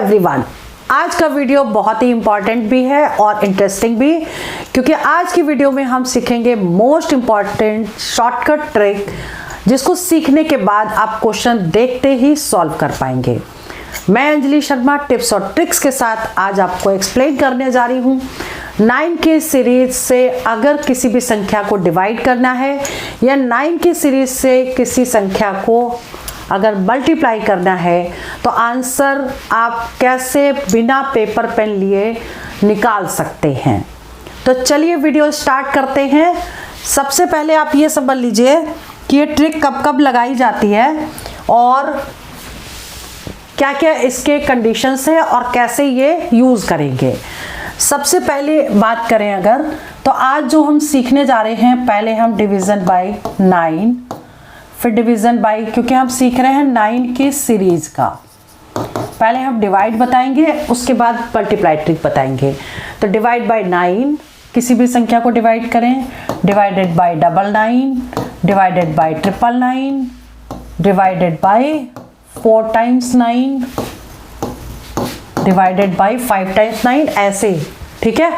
Everyone, आज का video बहुत ही इंपॉर्टेंट भी है और इंटरेस्टिंग भी, क्योंकि आज की वीडियो में हम सीखेंगे मोस्ट इंपॉर्टेंट शॉर्टकट ट्रिक जिसको सीखने के बाद आप क्वेश्चन देखते ही सॉल्व कर पाएंगे। मैं अंजलि शर्मा टिप्स और ट्रिक्स के साथ आज आपको एक्सप्लेन करने जा रही हूँ। 9 के सीरीज से अगर किसी भी संख्या को डिवाइड करना है या 9 के सीरीज से किसी संख्या को अगर मल्टीप्लाई करना है तो आंसर आप कैसे बिना पेपर पेन लिए निकाल सकते हैं। तो चलिए वीडियो स्टार्ट करते हैं। सबसे पहले आप ये समझ लीजिए कि ये ट्रिक कब कब लगाई जाती है और क्या क्या इसके कंडीशंस है और कैसे ये यूज़ करेंगे। सबसे पहले बात करें अगर, तो आज जो हम सीखने जा रहे हैं, पहले हम डिवीज़न बाय 9, फिर डिवीज़न बाय, क्योंकि हम सीख रहे हैं 9 की सीरीज़ का। पहले हम डिवाइड बताएंगे, उसके बाद मल्टीप्लाई ट्रिक बताएंगे। तो डिवाइड बाय 9, किसी भी संख्या को डिवाइड करें, divided by 99, divided by 999, divided by 4 times 9, divided by 5 times 9, ऐसे। ठीक है,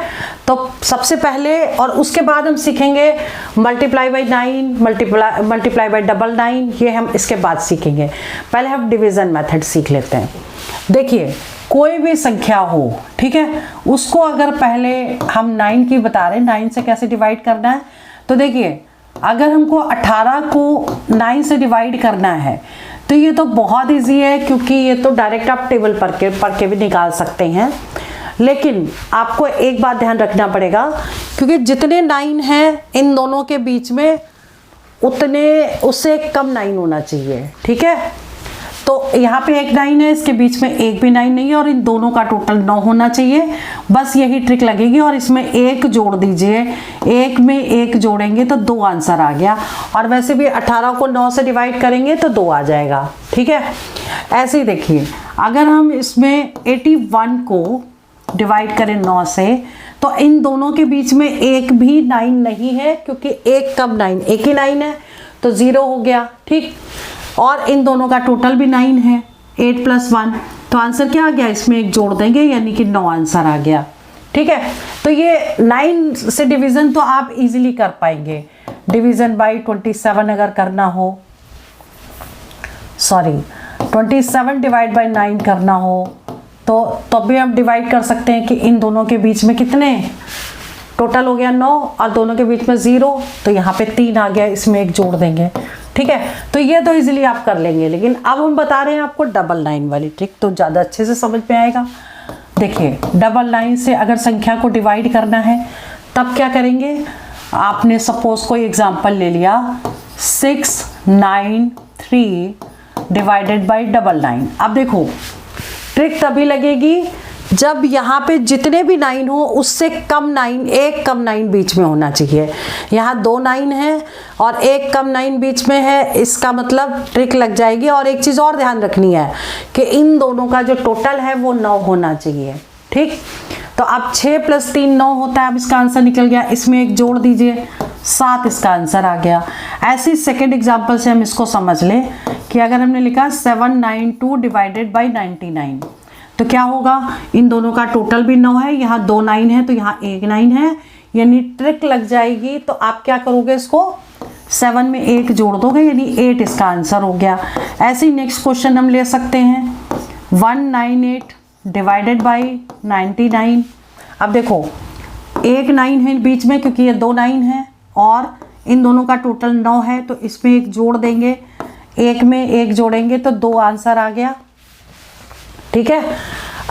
तो सबसे पहले और उसके बाद हम सीखेंगे मल्टीप्लाई बाय 9, मल्टीप्लाई बाय 99, ये हम इसके बाद सीखेंगे। पहले हम डिवीज़न मेथड सीख लेते हैं। देखिए, कोई भी संख्या हो, ठीक है, उसको अगर पहले हम 9 की बता रहे हैं, 9 से कैसे डिवाइड करना है, तो देखिए अगर हमको 18 को 9 से डिवाइड करना है तो ये तो बहुत ईजी है, क्योंकि ये तो डायरेक्ट आप टेबल पढ़ के भी निकाल सकते हैं। लेकिन आपको एक बात ध्यान रखना पड़ेगा, क्योंकि जितने 9 हैं इन दोनों के बीच में उतने उससे कम 9 होना चाहिए। ठीक है, तो यहाँ पे एक 9 है, इसके बीच में एक भी 9 नहीं है और इन दोनों का टोटल 9 होना चाहिए। बस यही ट्रिक लगेगी और इसमें एक जोड़ दीजिए, एक में एक जोड़ेंगे तो 2 आंसर आ गया। और वैसे भी 18 को 9 से डिवाइड करेंगे तो 2 आ जाएगा। ठीक है, ऐसे ही देखिए, अगर हम इसमें 81 को डिवाइड करें 9 से, तो इन दोनों के बीच में एक भी 9 नहीं है, क्योंकि एक कम 9, एक ही 9 है, तो 0 हो गया। ठीक, और इन दोनों का टोटल भी 9 है, 8 + 1, तो आंसर क्या आ गया, इसमें एक जोड़ देंगे यानी कि 9 आंसर आ गया। ठीक है, तो ये 9 से डिवीज़न तो आप इजीली कर पाएंगे। डिवीज़न बाय 27 अगर करना हो, 27 डिवाइड बाय 9 करना हो तो भी हम डिवाइड कर सकते हैं कि इन दोनों के बीच में कितने, टोटल हो गया 9 और दोनों के बीच में 0, तो यहाँ पे 3 आ गया, इसमें एक जोड़ देंगे। ठीक है, तो ये तो इजीली आप कर लेंगे। लेकिन अब हम बता रहे हैं आपको 999 वाली ट्रिक, तो ज़्यादा अच्छे से समझ में आएगा। देखिए, 999 से अगर संख्या को डिवाइड करना है तब क्या करेंगे, आपने सपोज कोई एग्जाम्पल ले लिया 693 डिवाइडेड बाई 99। अब देखो, ट्रिक तभी लगेगी जब यहाँ पे जितने भी 9 हो उससे कम 9, एक कम 9 बीच में होना चाहिए। यहाँ 2 9 है और एक कम 9 बीच में है, इसका मतलब ट्रिक लग जाएगी। और एक चीज़ और ध्यान रखनी है कि इन दोनों का जो टोटल है वो 9 होना चाहिए। ठीक, तो अब 6 + 3 9 होता है। अब इसका आंसर निकल गया, इसमें एक जोड़ दीजिए, 7 इसका आंसर आ गया। ऐसे सेकेंड एग्जाम्पल से हम इसको समझ लें कि अगर हमने लिखा 792 डिवाइडेड बाई 99, तो क्या होगा, इन दोनों का टोटल भी 9 है, यहाँ 2 9 है तो यहाँ एक 9 है, यानी ट्रिक लग जाएगी। तो आप क्या करोगे, इसको 7 में एक जोड़ दोगे, यानी 8 इसका आंसर हो गया। ऐसे ही नेक्स्ट क्वेश्चन हम ले सकते हैं 198 डिवाइडेड बाई 99। अब देखो, एक 9 है बीच में, क्योंकि ये 2 9 है और इन दोनों का टोटल 9 है, तो इसमें एक जोड़ देंगे, एक में एक जोड़ेंगे तो 2 आंसर आ गया। ठीक है,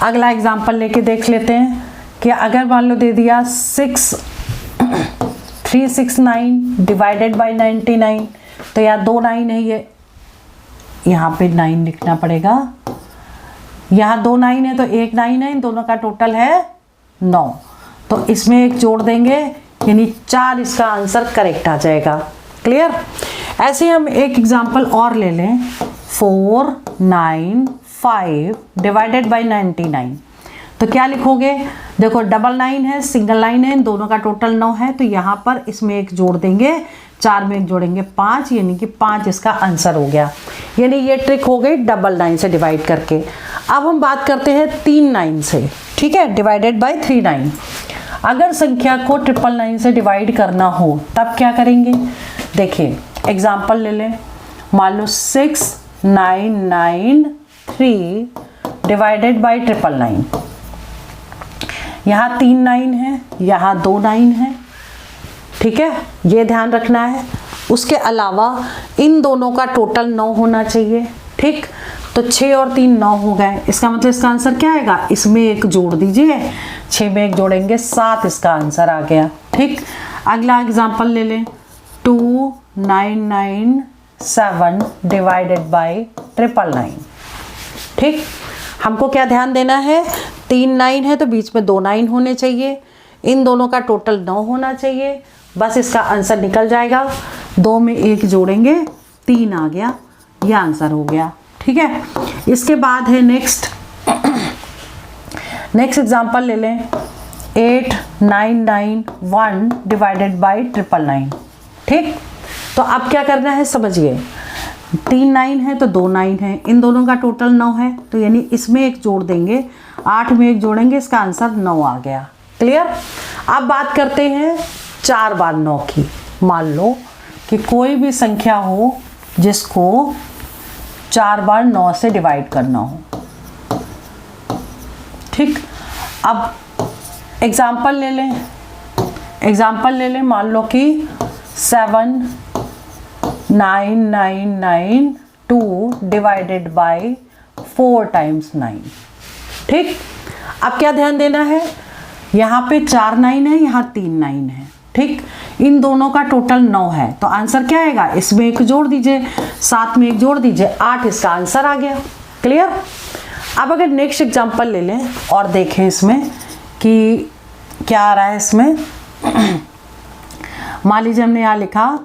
अगला एग्जाम्पल लेके देख लेते हैं कि अगर मान लो दे दिया 369 डिवाइडेड बाई 99, तो यहाँ 2 9 है, ये यहाँ पे 9 लिखना पड़ेगा। यहाँ 2 9 है तो एक 9 है, इन दोनों का टोटल है 9, तो इसमें एक जोड़ देंगे यानी 4 इसका आंसर करेक्ट आ जाएगा। क्लियर। ऐसे हम एक एग्जाम्पल और ले लें 495 डिवाइडेड बाई 99, तो क्या लिखोगे, देखो 99 है, सिंगल लाइन है, इन दोनों का टोटल 9 है, तो यहाँ पर इसमें एक जोड़ देंगे, 4 में एक जोड़ेंगे 5, यानी कि 5 इसका आंसर हो गया। यानी ये ट्रिक हो गई 99 से डिवाइड करके। अब हम बात करते हैं 3 9 से, ठीक है, डिवाइडेड बाय 3 9। अगर संख्या को 999 से डिवाइड करना हो तब क्या करेंगे? देखिए एग्जाम्पल ले लें, मान लो 6993 डिवाइडेड बाय 999। यहाँ 3 9 है, यहाँ 2 9 है, ठीक है, ये ध्यान रखना है। उसके अलावा इन दोनों का टोटल 9 होना चाहिए, ठीक। तो 6 और 3 9 हो गए, इसका मतलब इसका आंसर क्या आएगा? इसमें एक जोड़ दीजिए, 6 में एक जोड़ेंगे 7, इसका आंसर आ गया, ठीक। अगला एग्जांपल ले लें, 2997 डिवाइडेड बाय 999, ठीक। हमको क्या ध्यान देना है? 3 9 है तो बीच में 2 9 होने चाहिए, इन दोनों का टोटल 9 होना चाहिए, बस इसका आंसर निकल जाएगा। 2 में 1 जोड़ेंगे 3 आ गया, यह आंसर हो गया, ठीक है। इसके बाद है नेक्स्ट एग्जांपल ले लें, 8991 डिवाइडेड बाय 999, ठीक। तो अब क्या करना है समझिए, 3 9 है तो 2 9 है, इन दोनों का टोटल 9 है, तो यानी इसमें एक जोड़ देंगे, 8 में एक जोड़ेंगे, इसका आंसर 9 आ गया, क्लियर। अब बात करते हैं 4 बार 9 की। मान लो कि कोई भी संख्या हो जिसको 4 बार 9 से डिवाइड करना हो, ठीक। अब एग्जाम्पल ले लें, मान लो कि 79992 डिवाइडेड बाय 4 टाइम्स 9, ठीक। अब क्या ध्यान देना है, यहाँ पे 4 9 है, यहाँ 3 9 है, ठीक। इन दोनों का टोटल 9 है, तो आंसर क्या आएगा? इसमें एक जोड़ दीजिए, 7 में एक जोड़ दीजिए, 8, इसका आंसर आ गया, क्लियर। अब अगर नेक्स्ट एग्जांपल ले लें और देखें इसमें कि क्या आ रहा है इसमें। मान लीजिए हमने यहाँ लिखा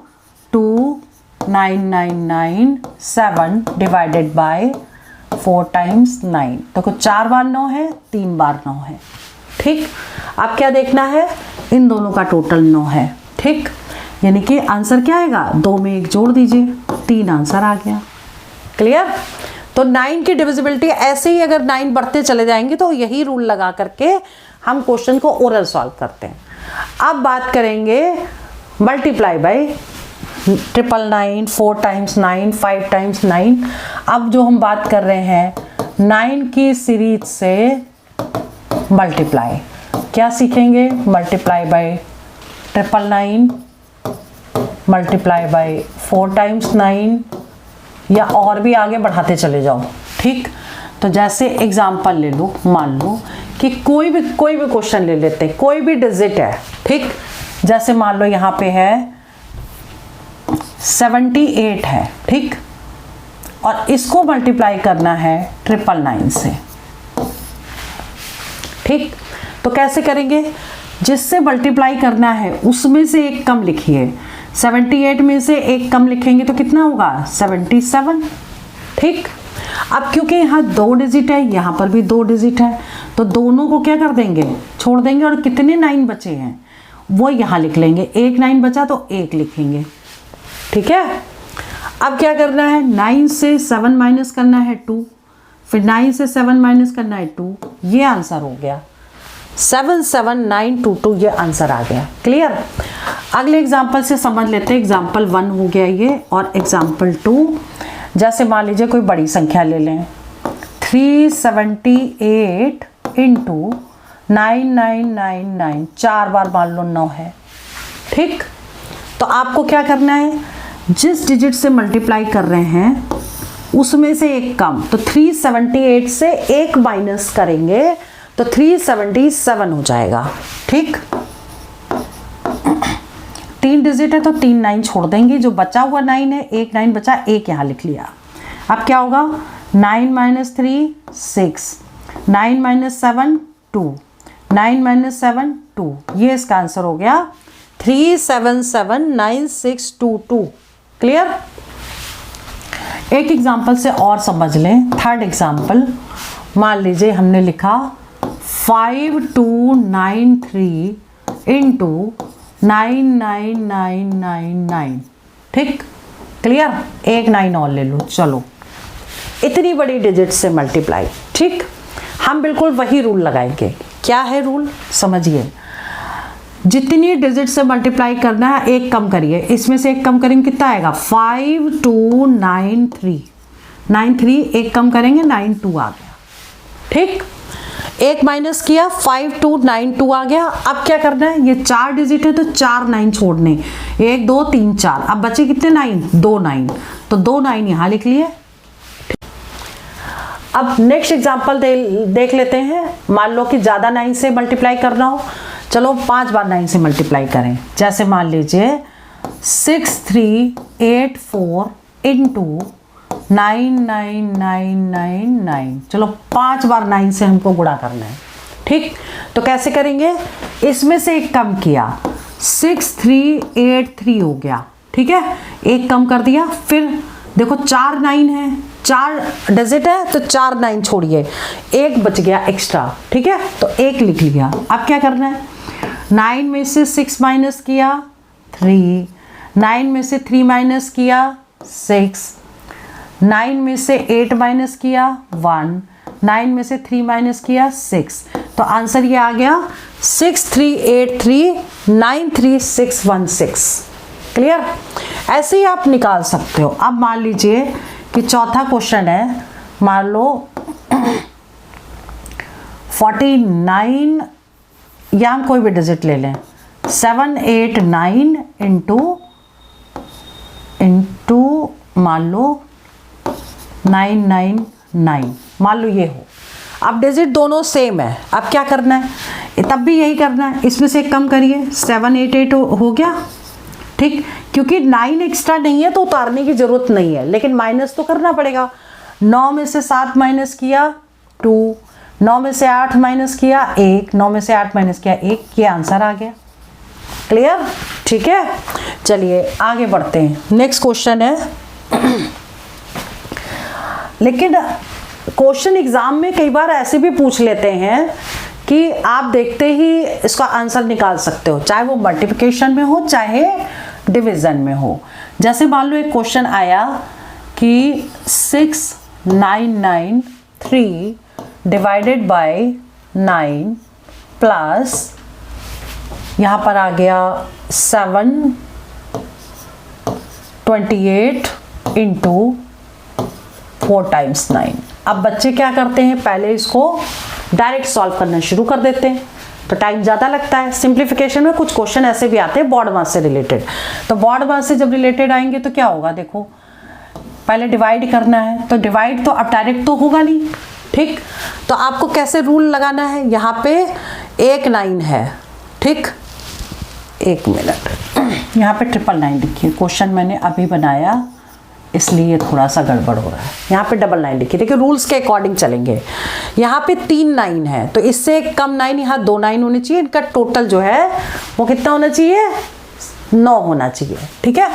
29997 डिवाइडेड बाय 4 टाइम्स 9, तो कुछ 4 बार 9 है, 3 बार 9 है, ठीक। अब क्या देखना है? इन दोनों का टोटल 9 है, ठीक। यानी कि आंसर क्या आएगा? 2 में एक जोड़ दीजिए, 3 आंसर आ गया, क्लियर। तो 9 की डिविजिबिलिटी ऐसे ही, अगर 9 बढ़ते चले जाएंगे तो यही रूल लगा करके हम क्वेश्चन को ओरल सॉल्व करते हैं। अब बात करेंगे मल्टीप्लाई बाय 999, 4 टाइम्स 9, 5 टाइम्स 9। अब जो हम बात कर रहे हैं 9 की सीरीज से मल्टीप्लाई, क्या सीखेंगे? Multiply by 999, multiply by 4 times 9, या और भी आगे बढ़ाते चले जाओ, ठीक। तो जैसे एग्जाम्पल ले लो, मान लो कि कोई भी क्वेश्चन ले लेते हैं, कोई भी डिजिट है, ठीक। जैसे मान लो यहाँ पे है 78 है, ठीक, और इसको मल्टीप्लाई करना है 999 से, ठीक। तो कैसे करेंगे? जिससे मल्टीप्लाई करना है उसमें से एक कम लिखिए, 78 में से एक कम लिखेंगे तो कितना होगा? 77, ठीक। अब क्योंकि यहाँ 2 डिजिट है, यहाँ पर भी 2 डिजिट है, तो दोनों को क्या कर देंगे? छोड़ देंगे, और कितने 9 बचे हैं वो यहाँ लिख लेंगे, एक 9 बचा तो 1 लिखेंगे, ठीक है। अब क्या करना है? 9 से 7 माइनस करना है 2, फिर 9 से 7 माइनस करना है 2, ये आंसर हो गया 77922, ये आंसर आ गया, क्लियर। अगले एग्जाम्पल से समझ लेते हैं। एग्जाम्पल 1 हो गया ये, और एग्जाम्पल 2, जैसे मान लीजिए कोई बड़ी संख्या ले लें, 378 इंटू 9999, 4 बार मान लो 9 है, ठीक। तो आपको क्या करना है? जिस डिजिट से मल्टीप्लाई कर रहे हैं उसमें से एक कम, तो 378 से एक माइनस करेंगे तो 377 हो जाएगा, ठीक। 3 डिजिट है तो 3 9 छोड़ देंगे, जो बचा हुआ 9 है, एक 9 बचा, एक यहाँ लिख लिया। अब क्या होगा? 9 माइनस 3 6, 9 माइनस 7 2, 9 माइनस 7 2, ये इसका आंसर हो गया 3779622, क्लियर। एक एग्जाम्पल से और समझ लें, थर्ड एग्जाम्पल। मान लीजिए हमने लिखा 5293 इंटू 99999, ठीक, क्लियर। एक 9 और ले लो, चलो इतनी बड़ी डिजिट से मल्टीप्लाई। ठीक, हम बिल्कुल वही रूल लगाएंगे। क्या है रूल, समझिए। जितनी डिजिट से मल्टीप्लाई करना है एक कम करिए, इसमें से एक कम करेंगे कितना आएगा 5293, 93 एक कम करेंगे 92 आ गया। ठीक, एक माइनस किया 5292 आ गया। अब क्या करना है, ये 4 डिजिट है तो 4 9 छोड़ने, 1 2 3 4, अब बचे कितने 9, 2 9, तो 2 9 यहाँ लिख लिए। अब नेक्स्ट एग्जांपल देख लेते हैं। मान लो कि ज़्यादा 9 से मल्टीप्लाई करना हो, चलो 5 बार 9 से मल्टीप्लाई करें। जैसे मान लीजिए 6384 इंटू 99999, चलो 5 बार 9 से हमको गुणा करना है। ठीक, तो कैसे करेंगे, इसमें से एक कम किया 6383 हो गया। ठीक है, एक कम कर दिया, फिर देखो 4 9 है, 4 डिजिट है तो 4 9 छोड़िए, एक बच गया एक्स्ट्रा। ठीक है, तो एक लिख लिया। अब क्या करना है, 9 में से 6 माइनस किया 3, 9 में से 3 माइनस किया 6, 9 में से 8 माइनस किया 1, 9 में से 3 माइनस किया 6, तो आंसर ये आ गया 638393616। क्लियर, ऐसे ही आप निकाल सकते हो। अब मान लीजिए कि चौथा क्वेश्चन है, मान लो 49, या हम कोई भी डिजिट ले लें, 789 इंटू मान लो 999, मान लो ये हो। अब डिजिट दोनों सेम है, अब क्या करना है, तब भी यही करना है, इसमें से एक कम करिए 788 हो गया। ठीक, क्योंकि 9 एक्स्ट्रा नहीं है तो उतारने की जरूरत नहीं है, लेकिन माइनस तो करना पड़ेगा। 9 में से 7 माइनस किया 2, 9 में से 8 माइनस किया 1, 9 में से 8 माइनस किया 1, ये आंसर आ गया। क्लियर, ठीक है, चलिए आगे बढ़ते हैं। नेक्स्ट क्वेश्चन है, लेकिन क्वेश्चन एग्जाम में कई बार ऐसे भी पूछ लेते हैं कि आप देखते ही इसका आंसर निकाल सकते हो, चाहे वो मल्टीप्लिकेशन में हो चाहे डिवीजन में हो। जैसे मान लो एक क्वेश्चन आया कि 6993 डिवाइडेड बाय 9 प्लस यहाँ पर आ गया 728 इंटू 4 टाइम्स 9। अब बच्चे क्या करते हैं, पहले इसको डायरेक्ट सॉल्व करना शुरू कर देते हैं, तो टाइम ज़्यादा लगता है। सिंप्लीफिकेशन में कुछ क्वेश्चन ऐसे भी आते हैं बॉड मास से रिलेटेड, तो बॉड मास से जब रिलेटेड आएंगे तो क्या होगा, देखो पहले डिवाइड करना है, तो डिवाइड तो अब डायरेक्ट तो होगा नहीं। ठीक, तो आपको कैसे रूल लगाना है, यहाँ पे 1 9 है। ठीक, 1 मिनट, यहाँ पे 999 लिखिए, क्वेश्चन मैंने अभी बनाया इसलिए ये थोड़ा सा गड़बड़ हो रहा है। यहाँ पे 999 लिखिए, देखिए रूल्स के अकॉर्डिंग चलेंगे। यहाँ पे 3 9 है तो इससे कम 9, यहाँ 2 9 होने चाहिए, इनका टोटल जो है वो कितना होना चाहिए, 9 होना चाहिए। ठीक है,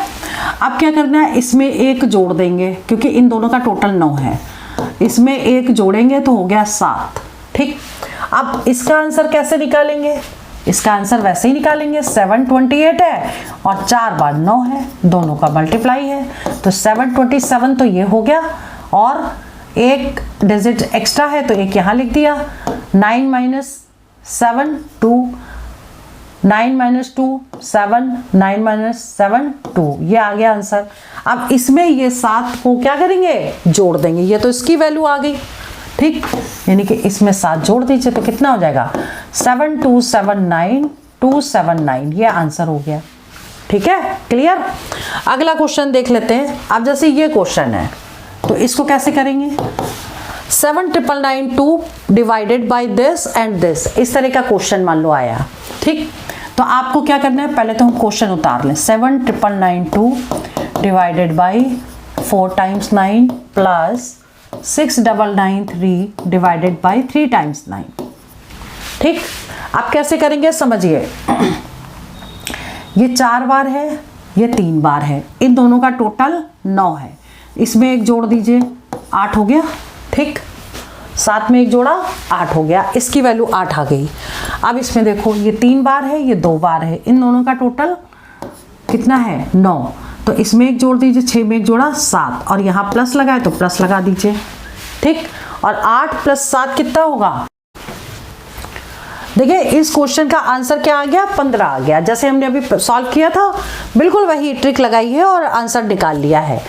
अब क्या करना है, इसमें एक जोड़ देंगे क्योंकि इन दोनों का टोटल 9 है, इसमें एक जोड़ेंगे तो हो गया 7। ठीक, अब इसका आंसर कैसे निकालेंगे, इसका आंसर वैसे ही निकालेंगे, 728 है और 4 बार 9 है, दोनों का मल्टीप्लाई है, तो 727 तो ये हो गया, और एक डिजिट एक्स्ट्रा है तो एक यहाँ लिख दिया। 9 माइनस 7 2, 9 माइनस 2 7, 9 माइनस 7 2, ये आ गया आंसर। अब इसमें ये 7 को क्या करेंगे, जोड़ देंगे, ये तो इसकी वैल्यू आ गई। ठीक, यानी कि इसमें 7 जोड़ दीजिए तो कितना हो जाएगा, 7279279, ये आंसर हो गया। ठीक है, क्लियर। अगला क्वेश्चन देख लेते हैं। अब जैसे ये क्वेश्चन है तो इसको कैसे करेंगे, 79992 divided by this and this, इस तरह का क्वेश्चन मान लो आया। ठीक, तो आपको क्या करना है, पहले तो हम क्वेश्चन उतार लें। 79992 divided by 4 times 9 plus 6993 divided by 3 times 9। ठीक, आप कैसे करेंगे समझिए, ये 4 बार है, ये 3 बार है, इन दोनों का टोटल 9 है, इसमें एक जोड़ दीजिए 8 हो गया। ठीक, 7 में एक जोड़ा 8 हो गया, इसकी वैल्यू 8 आ गई। अब इसमें देखो ये 3 बार है, ये 2 बार है, इन दोनों का टोटल कितना है 9, तो इसमें 1 जोड़ दीजिए, 6 में 1 जोड़ा 7, और यहाँ प्लस लगाए तो प्लस लगा दीजिए, ठीक। और 8 + 7 कितना होगा? देखिए इस क्वेश्चन का आंसर क्या आ गया? 15 आ गया। जैसे हमने अभी सॉल्व किया था बिल्कुल वही ट्रिक लगाई है और आंसर निकाल लिया है।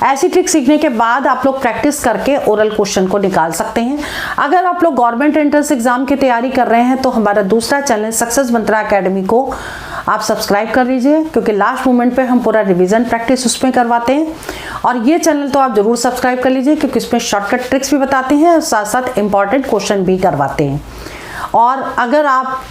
ऐसी ट्रिक सीखने के बाद आप लोग प्रैक्टिस करके ओरल क्वेश्चन को निकाल सकते हैं। अगर आप लोग गवर्नमेंट एंट्रेंस एग्जाम की तैयारी कर रहे हैं तो हमारा दूसरा चैनल सक्सेस मंत्रा अकेडमी को आप सब्सक्राइब कर लीजिए, क्योंकि लास्ट मोमेंट पे हम पूरा रिवीजन प्रैक्टिस उसमें करवाते हैं। और ये चैनल तो आप जरूर सब्सक्राइब कर लीजिए, क्योंकि इसमें शॉर्टकट ट्रिक्स भी बताते हैं और साथ साथ इंपॉर्टेंट क्वेश्चन भी करवाते हैं। और अगर आप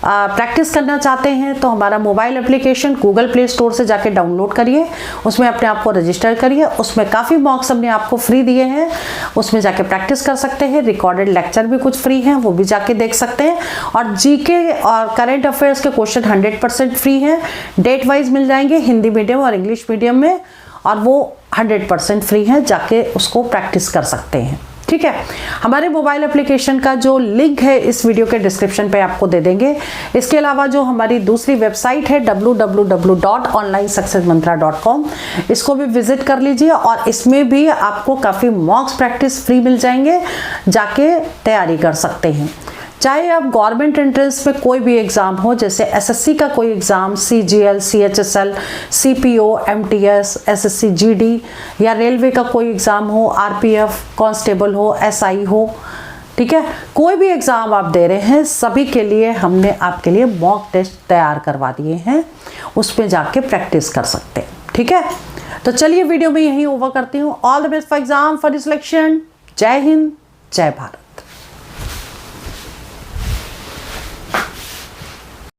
प्रैक्टिस करना चाहते हैं तो हमारा mobile application Google play store से जाके डाउनलोड करिए, उसमें अपने आप को रजिस्टर करिए। उसमें काफ़ी मॉक्स हमने आपको फ्री दिए हैं, उसमें जाके प्रैक्टिस कर सकते हैं। रिकॉर्डेड लेक्चर भी कुछ फ्री हैं, वो भी जाके देख सकते हैं। और जीके और करंट अफेयर्स के क्वेश्चन 100% फ्री हैं, डेट वाइज मिल जाएंगे हिंदी मीडियम और इंग्लिश मीडियम में, और वो 100% फ्री हैं, जाके उसको प्रैक्टिस कर सकते हैं, ठीक है। हमारे मोबाइल एप्लीकेशन का जो लिंक है इस वीडियो के डिस्क्रिप्शन पे आपको दे देंगे। इसके अलावा जो हमारी दूसरी वेबसाइट है www.onlinesuccessmantra.com, इसको भी विजिट कर लीजिए, और इसमें भी आपको काफ़ी मॉक्स प्रैक्टिस फ्री मिल जाएंगे, जाके तैयारी कर सकते हैं। चाहे आप गवर्नमेंट एंट्रेंस में कोई भी एग्ज़ाम हो, जैसे एसएससी का कोई exam, CGL, CHSL, CPO, MTS, SSC GD, या रेलवे का कोई एग्ज़ाम हो, आरपीएफ, कांस्टेबल हो, एसआई हो, ठीक है, कोई भी एग्ज़ाम आप दे रहे हैं, सभी के लिए हमने आपके लिए मॉक टेस्ट तैयार करवा दिए हैं, उसमें जाके प्रैक्टिस कर सकते हैं, ठीक है। तो चलिए वीडियो में यहीं ओवर करती हूँ। All the best for exam, for selection. जय हिंद, जय भारत।